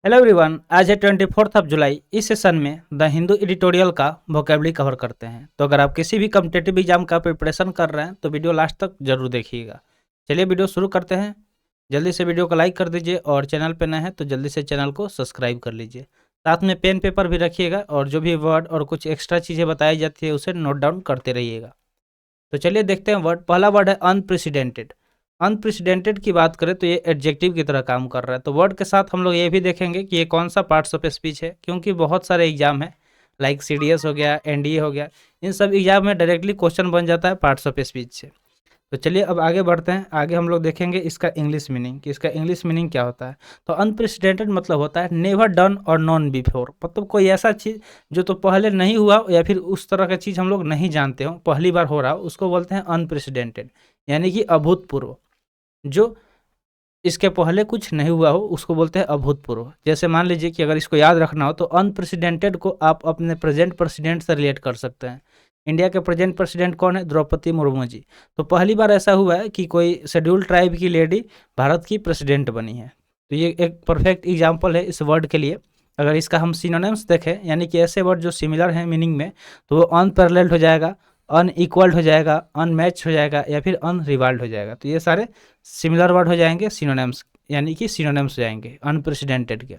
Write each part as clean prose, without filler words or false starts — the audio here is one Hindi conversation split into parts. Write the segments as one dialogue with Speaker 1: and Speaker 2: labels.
Speaker 1: हेलो एवरीवन, आज है 24 जुलाई। इस सेशन में द हिंदू एडिटोरियल का वोकेबलरी कवर करते हैं। तो अगर आप किसी भी कम्पिटेटिव एग्जाम का प्रिपरेशन कर रहे हैं तो वीडियो लास्ट तक जरूर देखिएगा। चलिए वीडियो शुरू करते हैं। जल्दी से वीडियो को लाइक कर दीजिए और चैनल पर नए हैं तो जल्दी से चैनल को सब्सक्राइब कर लीजिए। साथ में पेन पेपर भी रखिएगा और जो भी वर्ड और कुछ एक्स्ट्रा चीज़ें बताई जाती है उसे नोट डाउन करते रहिएगा। तो चलिए देखते हैं वर्ड। पहला वर्ड है अनप्रेसिडेंटेड। अनप्रेसिडेंटेड की बात करें तो ये एडजेक्टिव की तरह काम कर रहा है। तो वर्ड के साथ हम लोग ये भी देखेंगे कि ये कौन सा पार्ट्स ऑफ स्पीच है, क्योंकि बहुत सारे एग्जाम है लाइक सीडीएस हो गया, एनडीए हो गया, इन सब एग्जाम में डायरेक्टली क्वेश्चन बन जाता है पार्ट्स ऑफ स्पीच से। तो चलिए अब आगे बढ़ते हैं। आगे हम लोग देखेंगे इसका इंग्लिश मीनिंग कि इसका इंग्लिश मीनिंग क्या होता है। तो अनप्रेसिडेंटेड मतलब होता है नेवर डन और नॉन बिफोर, मतलब कोई ऐसा चीज़ जो तो पहले नहीं हुआ हो या फिर उस तरह का चीज़ हम लोग नहीं जानते हो, पहली बार हो रहा हो, उसको बोलते हैं अनप्रेसिडेंटेड, यानी कि अभूतपूर्व। जो इसके पहले कुछ नहीं हुआ हो उसको बोलते हैं अभूतपूर्व। जैसे मान लीजिए कि अगर इसको याद रखना हो तो अनप्रेसिडेंटेड को आप अपने प्रेजेंट प्रेसिडेंट से रिलेट कर सकते हैं। इंडिया के प्रेजेंट प्रेसिडेंट कौन है? द्रौपदी मुर्मू जी। तो पहली बार ऐसा हुआ है कि कोई शेड्यूल्ड ट्राइब की लेडी भारत की प्रेसिडेंट बनी है। तो ये एक परफेक्ट एग्जाम्पल है इस वर्ड के लिए। अगर इसका हम सिनोनिम्स देखें, यानी कि ऐसे वर्ड जो सिमिलर हैं मीनिंग में, तो वो अनपैरेलल्ड हो जाएगा, अनइक्वल्ड हो जाएगा, अनमैच हो जाएगा या फिर अनरिवाल्ड हो जाएगा। तो ये सारे सिमिलर वर्ड हो जाएंगे सिनोनिम्स, यानी कि सिनोनिम्स हो जाएंगे अनप्रेसिडेंटेड के।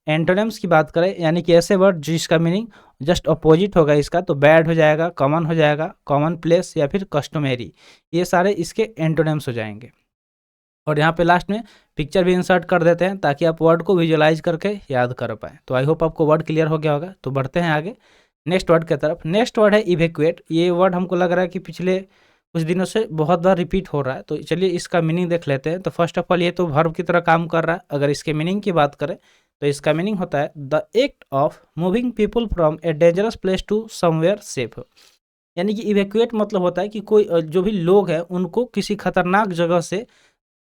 Speaker 1: एंटोनिम्स की बात करें, यानी कि ऐसे वर्ड जिसका मीनिंग जस्ट अपोजिट होगा इसका, तो बैड हो जाएगा, कॉमन हो जाएगा, कॉमन प्लेस या फिर कस्टमरी, ये सारे इसके एंटोनिम्स हो जाएंगे। और यहाँ पे लास्ट में पिक्चर भी इंसर्ट कर देते हैं ताकि आप वर्ड को विजुअलाइज करके याद कर पाएँ। तो आई होप आपको वर्ड क्लियर हो गया होगा। तो बढ़ते हैं आगे नेक्स्ट वर्ड की तरफ। नेक्स्ट वर्ड है इवेक्यूएट। ये वर्ड हमको लग रहा है कि पिछले कुछ दिनों से बहुत बार रिपीट हो रहा है, तो चलिए इसका मीनिंग देख लेते हैं। तो फर्स्ट ऑफ ऑल ये तो वर्ब की तरह काम कर रहा है। अगर इसके मीनिंग की बात करें तो इसका मीनिंग होता है the act of moving people from a dangerous place to somewhere safe. यानी कि इवेक्यूएट मतलब होता है कि कोई जो भी लोग हैं उनको किसी खतरनाक जगह से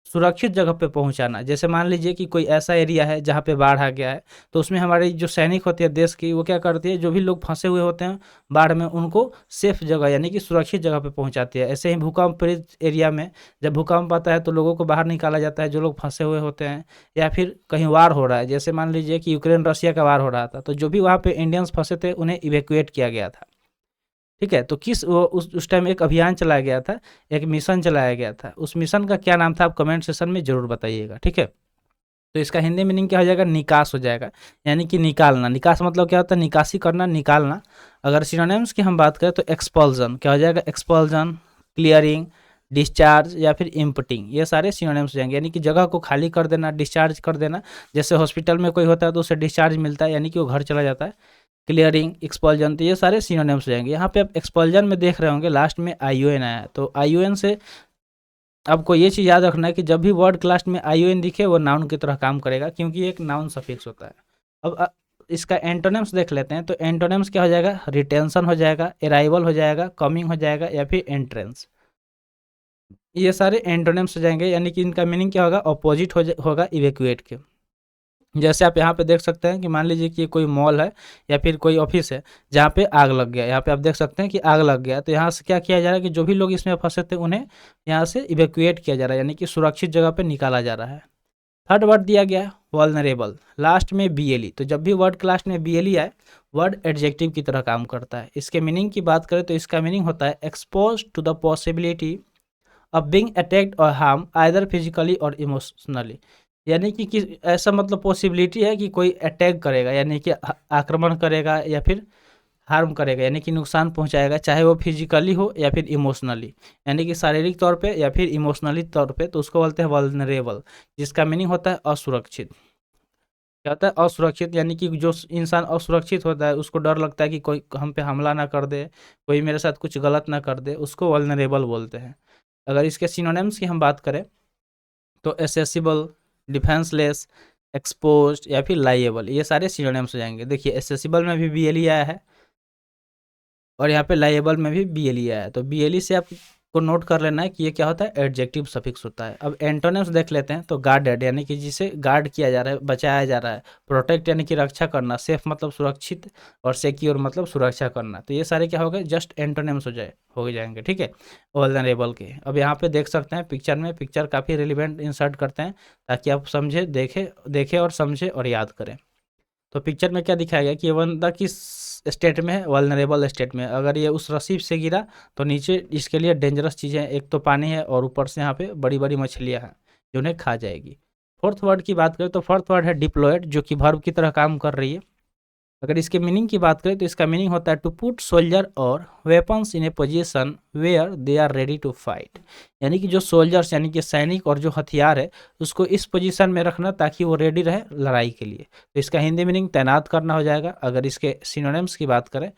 Speaker 1: सुरक्षित जगह पे पहुंचाना। जैसे मान लीजिए कि कोई ऐसा एरिया है जहाँ पे बाढ़ आ गया है, तो उसमें हमारी जो सैनिक होती है देश की, वो क्या करती है, जो भी लोग फंसे हुए होते हैं बाढ़ में उनको सेफ जगह यानी कि सुरक्षित जगह पे पहुंचाती है। ऐसे ही भूकंप पीड़ित एरिया में जब भूकंप आता है तो लोगों को बाहर निकाला जाता है जो लोग फंसे हुए होते हैं, या फिर कहीं वार हो रहा है, जैसे मान लीजिए कि यूक्रेन रशिया का वार हो रहा था, तो जो भी वहाँ पे इंडियंस फंसे थे उन्हें इवेक्यूएट किया गया था। ठीक है, तो किस वो उस टाइम एक अभियान चलाया गया था, एक मिशन चलाया गया था। उस मिशन का क्या नाम था आप कमेंट सेक्शन में ज़रूर बताइएगा, ठीक है। तो इसका हिंदी मीनिंग क्या हो जाएगा? निकास हो जाएगा, यानी कि निकालना। निकास मतलब क्या होता है? निकासी करना, निकालना। अगर सिनोनिम्स की हम बात करें तो एक्सपल्जन क्या हो जाएगा? एक्सपल्जन, क्लियरिंग, डिस्चार्ज या फिर इम्पटिंग, ये सारे सिनोनिम्स हो जाएंगे। यानी कि जगह को खाली कर देना, डिस्चार्ज कर देना। जैसे हॉस्पिटल में कोई होता है तो उसे डिस्चार्ज मिलता है, यानी कि वो घर चला जाता है। क्लियरिंग, एक्सपल्जन, तो ये सारे सिनोनिम्स हो जाएंगे। यहाँ पे आप एक्सपल्जन में देख रहे होंगे लास्ट में आईओएन आया है, तो आईओएन से आपको ये चीज़ याद रखना है कि जब भी वर्ड के लास्ट में आईओएन दिखे वो नाउन की तरह काम करेगा, क्योंकि एक नाउन सफिक्स होता है। अब इसका एंटोनिम्स देख लेते हैं। तो एंटोनिम्स क्या हो जाएगा? रिटेंशन हो जाएगा, अराइवल हो जाएगा, कमिंग हो जाएगा या फिर एंट्रेंस। ये सारे एंटोनिम्स हो जाएंगे, यानी कि इनका मीनिंग क्या होगा? अपोजिट होगा इवेक्यूएट के। जैसे आप यहाँ पे देख सकते हैं कि मान लीजिए कि ये कोई मॉल है या फिर कोई ऑफिस है जहाँ पे आग लग गया। यहाँ पे आप देख सकते हैं कि आग लग गया, तो यहाँ से क्या किया जा रहा है कि जो भी लोग इसमें फंसे थे उन्हें यहाँ से इवेक्यूएट किया जा रहा है, यानी कि सुरक्षित जगह पे निकाला जा रहा है। थर्ड वर्ड दिया गया है वल्नरेबल, लास्ट में बीएलई। तो जब भी वर्ड के लास्ट में बीएलई आए, वर्ड एडजेक्टिव की तरह काम करता है। इसके मीनिंग की बात करें तो इसका मीनिंग होता है expose to the possibility of being attacked और हार्म आइदर फिजिकली और इमोशनली। यानी कि ऐसा मतलब पॉसिबिलिटी है कि कोई अटैक करेगा, यानी कि आक्रमण करेगा या फिर हार्म करेगा, यानी कि नुकसान पहुंचाएगा, चाहे वो फिजिकली हो या फिर इमोशनली, यानी कि शारीरिक तौर पे या फिर इमोशनली तौर पे, तो उसको बोलते हैं वल्नरेबल, जिसका मीनिंग होता है असुरक्षित। क्या होता है? असुरक्षित, यानी कि जो इंसान असुरक्षित होता है, उसको डर लगता है कि कोई हम पे हमला ना कर दे, कोई मेरे साथ कुछ गलत ना कर दे, उसको वल्नरेबल बोलते हैं। अगर इसके सिनोनिम्स की हम बात करें तो एसेसिबल, डिफेंसलेस, एक्सपोज्ड या फिर लाइएबल, ये सारे सिनोनिम्स हो जाएंगे। देखिए एसेसिबल में भी बीएलई आया है और यहाँ पे लाइएबल में भी बीएलई आया है। तो बीएलई से आप को नोट कर लेना है कि ये क्या होता है, एडजेक्टिव सफिक्स होता है। अब एंटोनिम्स देख लेते हैं। तो गार्डेड यानी कि जिसे गार्ड किया जा रहा है, बचाया जा रहा है। प्रोटेक्ट यानी कि रक्षा करना। सेफ मतलब सुरक्षित, और सिक्योर मतलब सुरक्षा करना। तो ये सारे क्या हो गए, जस्ट एंटोनिम्स हो जाएंगे, ठीक है, वल्नरेबल के। अब यहाँ पे देख सकते हैं पिक्चर में, पिक्चर काफ़ी रिलेवेंट इंसर्ट करते हैं ताकि आप समझे, देखें और समझे और याद करें। तो पिक्चर में क्या दिखाया गया कि ये बंदा किस स्टेट में है, वल्नरेबल स्टेट में। अगर ये उस रस्सी से गिरा तो नीचे इसके लिए डेंजरस चीज़ें हैं, एक तो पानी है और ऊपर से यहाँ पे बड़ी बड़ी मछलियाँ हैं जो उन्हें खा जाएगी। फोर्थ वर्ड की बात करें तो फोर्थ वर्ड है डिप्लॉयड, जो कि वर्ब की तरह काम कर रही है। अगर इसके मीनिंग की बात करें तो इसका मीनिंग होता है टू पुट सोल्जर और weapons in a position where they are ready to fight. यानी कि जो सोल्जर्स यानी कि सैनिक और जो हथियार है उसको इस पोजीशन में रखना ताकि वो रेडी रहे लड़ाई के लिए। तो इसका हिंदी मीनिंग तैनात करना हो जाएगा। अगर इसके सिनोनिम्स की बात करें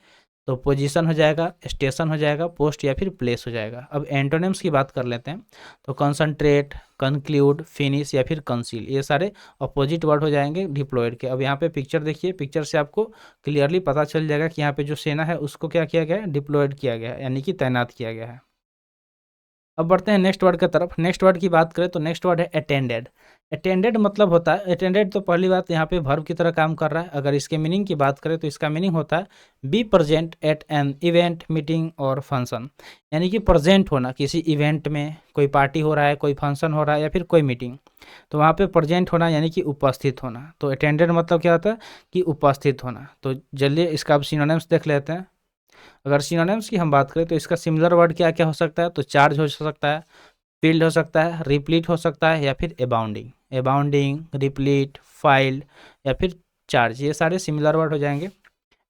Speaker 1: तो पोजीशन हो जाएगा, स्टेशन हो जाएगा, पोस्ट या फिर प्लेस हो जाएगा। अब एंटोनिम्स की बात कर लेते हैं। तो कंसंट्रेट, कंक्लूड, फिनिश या फिर कंसील, ये सारे अपोजिट वर्ड हो जाएंगे डिप्लॉयड के। अब यहाँ पे पिक्चर देखिए, पिक्चर से आपको क्लियरली पता चल जाएगा कि यहाँ पे जो सेना है उसको क्या किया गया है, डिप्लॉयड किया गया है, यानी कि तैनात किया गया है। अब बढ़ते हैं नेक्स्ट वर्ड की तरफ। नेक्स्ट वर्ड की बात करें तो नेक्स्ट वर्ड है अटेंडेड। अटेंडेड मतलब होता है, अटेंडेड तो पहली बात यहाँ पे वर्ब की तरह काम कर रहा है। अगर इसके मीनिंग की बात करें तो इसका मीनिंग होता है be present at an event, meeting और फंक्शन। यानी कि प्रेजेंट होना, किसी इवेंट में कोई पार्टी हो रहा है, कोई फंक्शन हो रहा है या फिर कोई मीटिंग, तो वहाँ पे प्रेजेंट होना यानी कि उपस्थित होना। तो अटेंडेड मतलब क्या होता है कि उपस्थित होना। तो चलिए इसका अब सिनोनिम्स देख लेते हैं। अगर सिनोनिम्स की हम बात करें तो इसका सिमिलर वर्ड क्या क्या हो सकता है, तो चार्ज हो सकता है, फील्ड हो सकता है, रिप्लीट हो सकता है या फिर अबाउंडिंग। अबाउंडिंग, रिप्लीट, फाइल्ड या फिर चार्ज, ये सारे सिमिलर वर्ड हो जाएंगे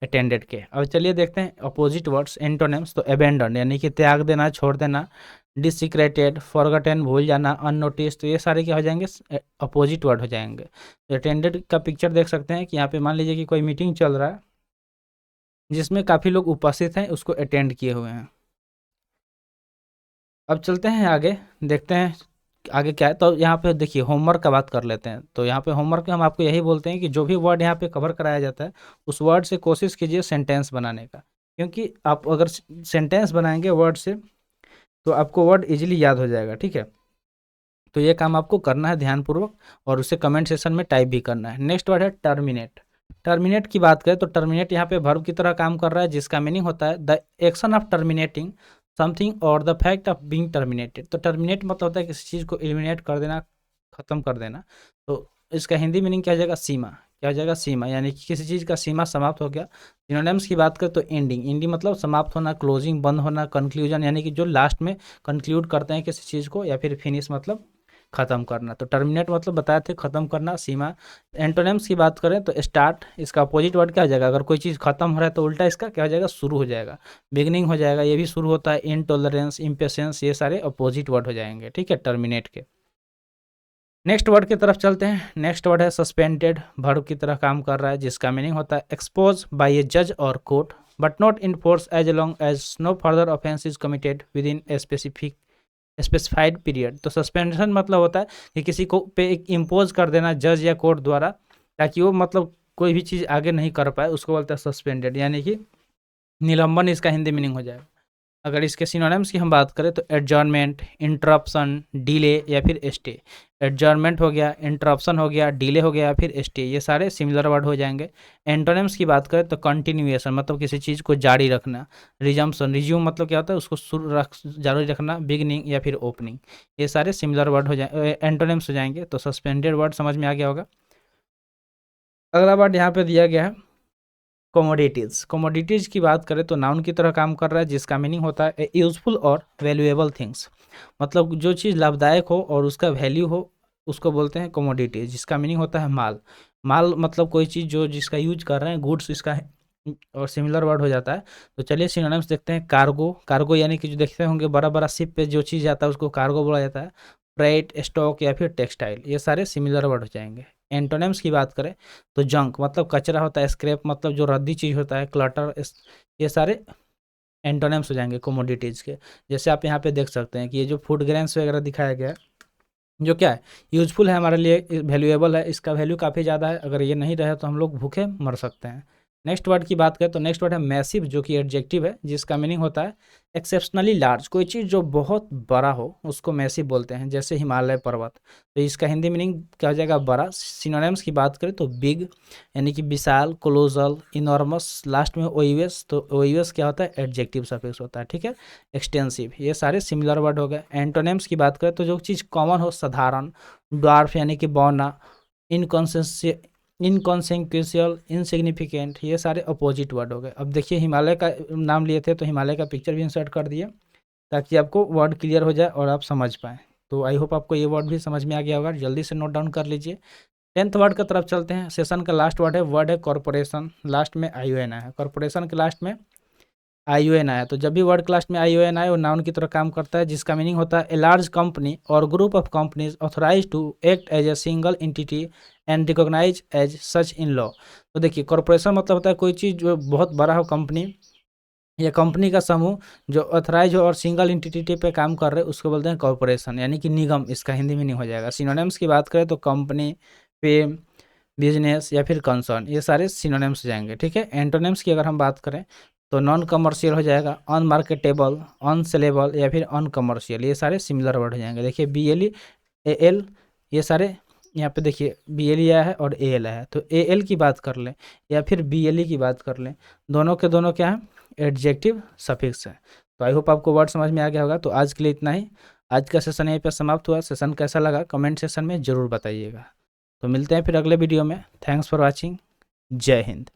Speaker 1: अटेंडेड के। अब चलिए देखते हैं अपोजिट वर्ड्स एंटोनिम्स। तो अबेंडन यानी कि त्याग देना, छोड़ देना। डिसिक्रेटेड, फॉरगटन, भूल जाना, अननोटिस, तो ये सारे क्या हो जाएंगे, अपोजिट वर्ड हो जाएंगे। तो अटेंडेड का पिक्चर देख सकते हैं कि यहाँ पे मान लीजिए कि कोई मीटिंग चल रहा है जिसमें काफ़ी लोग उपस्थित हैं, उसको अटेंड किए हुए हैं। अब चलते हैं आगे, देखते हैं आगे क्या है। तो यहाँ पे देखिए होमवर्क का बात कर लेते हैं। तो यहाँ पे होमवर्क में हम आपको यही बोलते हैं कि जो भी वर्ड यहाँ पे कवर कराया जाता है उस वर्ड से कोशिश कीजिए सेंटेंस बनाने का, क्योंकि आप अगर सेंटेंस बनाएंगे वर्ड से तो आपको वर्ड इजीली याद हो जाएगा, ठीक है। तो ये काम आपको करना है ध्यानपूर्वक और उसे कमेंट सेशन में टाइप भी करना है। नेक्स्ट वर्ड है टर्मिनेट। टर्मिनेट की बात करें तो टर्मिनेट यहाँ पे वर्ब की तरह काम कर रहा है, जिसका मीनिंग होता है the action of terminating something और the fact of being terminated. तो टर्मिनेट मतलब होता है किसी चीज़ को एलिमिनेट कर देना, खत्म कर देना। तो इसका हिंदी मीनिंग क्या हो जाएगा, सीमा। क्या हो जाएगा, सीमा, यानी कि किसी चीज़ का सीमा समाप्त हो गया। सिनोनिम्स की बात करें तो एंडिंग, एंडिंग मतलब समाप्त होना, क्लोजिंग बंद होना, कंक्लूजन यानी कि जो लास्ट में कंक्लूड करते हैं किसी चीज़ को, या फिर फिनिश मतलब खत्म करना। तो टर्मिनेट मतलब बताए थे खत्म करना, सीमा। एंटोनिम्स की बात करें तो स्टार्ट, इसका अपोजिट वर्ड क्या हो जाएगा, अगर कोई चीज़ खत्म हो रहा है तो उल्टा इसका क्या हो जाएगा, शुरू हो जाएगा, बिगनिंग हो जाएगा, ये भी शुरू होता है। इनटॉलरेंस, इम्पेशेंस, ये सारे अपोजिट वर्ड हो जाएंगे, ठीक है, टर्मिनेट के। नेक्स्ट वर्ड की तरफ चलते हैं। नेक्स्ट वर्ड है सस्पेंडेड, वर्ब की तरह काम कर रहा है, जिसका मीनिंग होता है एक्सपोज बाय ए जज और court but not in force as long as no further offence is committed within a specified period. तो सस्पेंशन मतलब होता है कि किसी को पे एक इम्पोज कर देना जज या कोर्ट द्वारा, ताकि वो मतलब कोई भी चीज़ आगे नहीं कर पाए, उसको बोलते हैं सस्पेंडेड, यानी कि निलंबन इसका हिंदी मीनिंग हो जाएगा। अगर इसके सिनोनिम्स की हम बात करें तो एडजॉर्नमेंट, इंटरप्शन, डिले या फिर स्टे। एडजॉर्नमेंट हो गया, इंटरप्शन हो गया, डिले हो गया या फिर स्टे, ये सारे सिमिलर वर्ड हो जाएंगे। एंटोनिम्स की बात करें तो कंटिन्यूएशन मतलब किसी चीज़ को जारी रखना। रिजम्पशन, रिज्यूम मतलब क्या होता है, उसको जारी रखना। बिगनिंग या फिर ओपनिंग, ये सारे सिमिलर वर्ड हो जाए, एंटोनिम्स हो जाएंगे। तो सस्पेंडेड वर्ड समझ में आ गया होगा। अगला वर्ड यहाँ पे दिया गया है कमोडिटीज़। कमोडिटीज़ की बात करें तो नाउन की तरह काम कर रहा है, जिसका मीनिंग होता है यूजफुल और वैल्यूएबल थिंग्स। मतलब जो चीज़ लाभदायक हो और उसका वैल्यू हो उसको बोलते हैं कमोडिटीज़, जिसका मीनिंग होता है माल। माल मतलब कोई चीज़ जो जिसका यूज कर रहे हैं, गुड्स इसका है, और सिमिलर वर्ड हो जाता है। तो चलिए सिनोनिम्स देखते हैं। कार्गो, कार्गो यानी कि जो देखते होंगे बड़ा बड़ा शिप पे जो चीज़ आता है उसको कार्गो बोला जाता है। फ्रेट, स्टॉक या फिर टेक्सटाइल, ये सारे सिमिलर वर्ड हो जाएंगे। एंटोनिम्स की बात करें तो जंक मतलब कचरा होता है, स्क्रैप मतलब जो रद्दी चीज़ होता है, क्लटर, ये सारे एंटोनिम्स हो जाएंगे कमोडिटीज़ के। जैसे आप यहाँ पे देख सकते हैं कि ये जो फूड ग्रेन्स वगैरह दिखाया गया है, जो क्या है, यूजफुल है हमारे लिए, वैल्यूएबल है, इसका वैल्यू काफ़ी ज़्यादा है। अगर ये नहीं रहे तो हम लोग भूखे मर सकते हैं। नेक्स्ट वर्ड की बात करें तो नेक्स्ट वर्ड है मैसिव, जो कि एडजेक्टिव है, जिसका मीनिंग होता है एक्सेप्शनली लार्ज। कोई चीज़ जो बहुत बड़ा हो उसको मैसिव बोलते हैं, जैसे हिमालय पर्वत। तो इसका हिंदी मीनिंग क्या हो जाएगा, बड़ा। सिनोनिम्स की बात करें तो बिग यानी कि विशाल, कोलोजल, इनॉर्मस, लास्ट में ओयूएस। तो ओयूएस क्या होता है, एडजेक्टिव सफिक्स होता है, ठीक है। एक्सटेंसिव, ये सारे सिमिलर वर्ड हो गए। एंटोनिम्स की बात करें तो जो चीज़ कॉमन हो, साधारण। ड्वार्फ यानी कि बौना। इनकॉन्सिक्वेंशियल, इनसिग्निफिकेंट, ये सारे अपोजिट वर्ड हो गए। अब देखिए हिमालय का नाम लिए थे तो हिमालय का पिक्चर भी इंसर्ट कर दिए ताकि आपको वर्ड क्लियर हो जाए और आप समझ पाएँ। तो आई होप आपको ये वर्ड भी समझ में आ गया होगा, जल्दी से नोट डाउन कर लीजिए। 10th वर्ड की तरफ चलते हैं। सेशन का लास्ट वर्ड है कॉर्पोरेशन। लास्ट में आई ओ एन है, कॉर्पोरेशन के लास्ट में आई ओ एन आया। तो जब भी वर्ड क्लास में आई ओ एन आए वो नाउन की तरह काम करता है, जिसका मीनिंग होता है ए लार्ज कंपनी और group of companies authorise to act as a single entity and recognise as such in law. तो देखिए कॉर्पोरेशन मतलब होता है कोई चीज़ जो बहुत बड़ा हो, कंपनी या कंपनी का समूह जो ऑथराइज हो और सिंगल एंटिटी पे काम कर रहे हैं, उसको बोलते हैं कॉर्पोरेशन यानी कि निगम, इसका हिंदी मीनिंग हो जाएगा। सिनोनिम्स की बात करें तो कंपनी, फेम, बिजनेस या फिर कंसर्न, ये सारे सिनोनिम्स जाएंगे, ठीक है। एंटोनिम्स की अगर हम बात करें तो नॉन कमर्शियल हो जाएगा, अनमार्केटेबल, अनसेलेबल या फिर अनकमर्शियल, ये सारे सिमिलर वर्ड हो जाएंगे। देखिए B L E, A L, ये सारे यहाँ पे देखिए बी एल ई आया है और ए एल आया है। तो ए एल की बात कर लें या फिर बी एल ई की बात कर लें, दोनों के दोनों क्या है, एडजेक्टिव सफिक्स है। तो आई होप आपको वर्ड समझ में आ गया होगा। तो आज के लिए इतना ही। आज का सेशन यहीं पर समाप्त हुआ। सेशन कैसा लगा कमेंट सेशन में ज़रूर बताइएगा। तो मिलते हैं फिर अगले वीडियो में। Thanks for watching. जय हिंद।